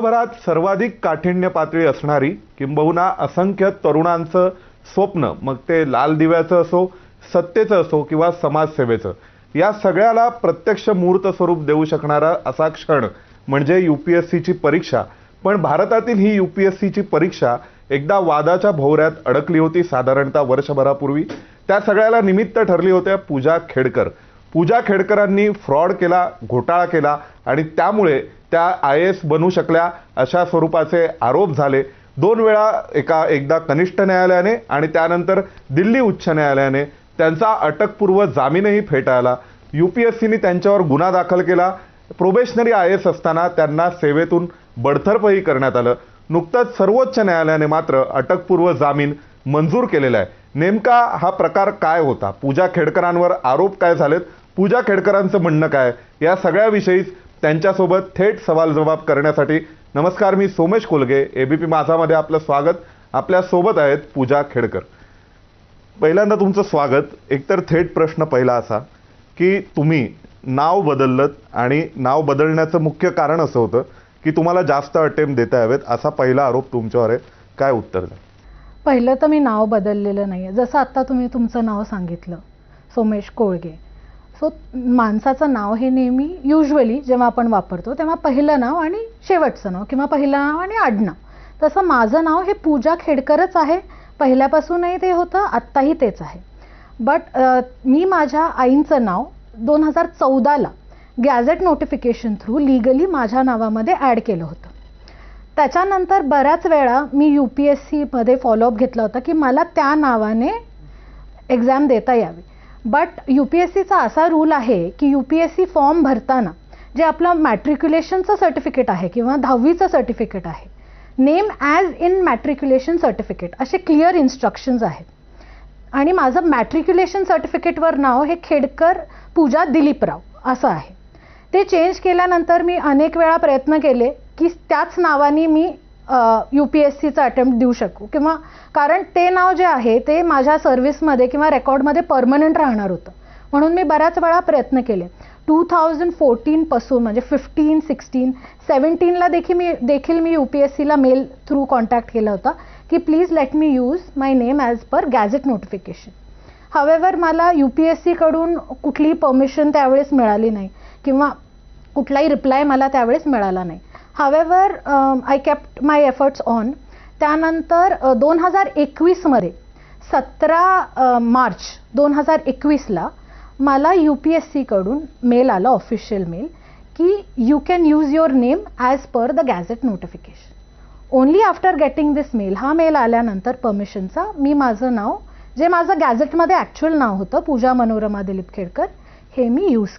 जगभरात सर्वाधिक काठिण्य पातळी असणारी किंबहुना असंख्य तरुणांचं स्वप्न, मग ते लाल दिव्याचं असो, सत्तेचं असो किंवा समाजसेवेचं, या सगळ्याला प्रत्यक्ष मूर्त स्वरूप देऊ शकणारा असा क्षण म्हणजे यूपीएससीची परीक्षा. पण भारतातील ही यूपीएससीची परीक्षा एकदा वादाच्या भोवऱ्यात अडकली होती साधारणतः वर्षभरापूर्वी. त्या सगळ्याला निमित्त ठरली होत्या पूजा खेडकर. पूजा खेडकरांनी फ्रॉड केला, घोटाळा केला आणि त्यामुळे त्या IAS बनू शकल्या अशा स्वरूपाचे आरोप झाले. 2 वेळा एकदा कनिष्ठ न्यायालयाने आणि त्यानंतर दिल्ली उच्च न्यायालयाने त्यांचा अटकपूर्व जामीनही फेटाळला. यूपीएससीने त्यांच्यावर गुन्हा दाखल केला. प्रोबेशनरी IAS असताना त्यांना सेवेतून बडतर्फही करण्यात आलं. नुकतंच सर्वोच्च न्यायालयाने मात्र अटकपूर्व जामीन मंजूर केलेला आहे. नेमका हा प्रकार काय होता? पूजा खेडकरांवर आरोप काय झालेत? पूजा खेडकरांचं म्हणणं काय? या सगळ्याविषयीच त्यांच्यासोबत थेट सवाल जवाब करण्यासाठी नमस्कार, मी सोमेश कोलगे, ABP माझामध्ये आपलं स्वागत. आपल्या सोबत आहेत पूजा खेडकर. पहिल्यांदा तुमचं स्वागत. एकतर थेट प्रश्न पहिला असा की तुम्ही नाव बदललं आणि नाव बदलण्याचं मुख्य कारण असं होतं की तुम्हाला जास्त अटेम्प्ट देता यावेत, असा पहिला आरोप तुमच्यावर आहे. काय उत्तर द्या? पहिलं तर मी नाव बदललेलं नाही आहे. जसं आत्ता तुम्ही तुमचं नाव सांगितलं, सोमेश कोळगे. सो माणसाचं नाव हे नेहमी युजली जेव्हा आपण वापरतो तेव्हा पहिलं नाव आणि शेवटचं नाव किंवा पहिलं नाव आणि आडनाव. तसं माझं नाव हे पूजा खेडकरच आहे. पहिल्यापासूनही ते होतं, आत्ताही तेच आहे. बट मी माझ्या आईंचं नाव 2014ला गॅझेट नोटिफिकेशन थ्रू लीगली माझ्या नावामध्ये ॲड केलं होतं. त्याच्यानंतर बऱ्याच वेळा मी UPSCमध्ये फॉलोअप घेतला होता की मला त्या नावाने एक्झाम देता यावी. बट UPSCचा असा रूल आहे की UPSC फॉर्म भरताना जे आपलं मॅट्रिक्युलेशनचं सर्टिफिकेट आहे किंवा 10वीचं सर्टिफिकेट आहे, name as in matriculation certificate, असे क्लिअर इन्स्ट्रक्शन्स आहेत. आणि माझं मॅट्रिक्युलेशन सर्टिफिकेटवर नाव हे खेडकर पूजा दिलीपराव असं आहे. ते चेंज केल्यानंतर मी अनेक वेळा प्रयत्न केले की त्याच नावाने मी UPSCचा अटेम्प्ट देऊ शकू, किंवा कारण ते नाव जे आहे ते माझ्या सर्व्हिसमध्ये किंवा रेकॉर्डमध्ये परमनंट राहणार होतं. म्हणून मी बऱ्याच वेळा प्रयत्न केले. 2014 पासून म्हणजे 15, 16, 17ला देखील मी UPSCला मेल थ्रू कॉन्टॅक्ट केला होता की please let me use my name as per gadget notification. However मला UPSCकडून कुठलीही परमिशन त्यावेळेस मिळाली नाही किंवा कुठलाही रिप्लाय मला त्यावेळेस मिळाला नाही. However I kept my efforts on. त्यानंतर 2021मध्ये 17 मार्च 2021ला मला UPSCकडून मेल आला, ऑफिशियल मेल, की you can use your name as per the gazette notification. Only after getting this mail, हा मेल आल्यानंतर परमिशनचा, मी माझं नाव, जे माझं गॅझेटमध्ये ॲक्च्युअल नाव होतं पूजा मनोरमा दिलीप खेडकर, हे मी यूज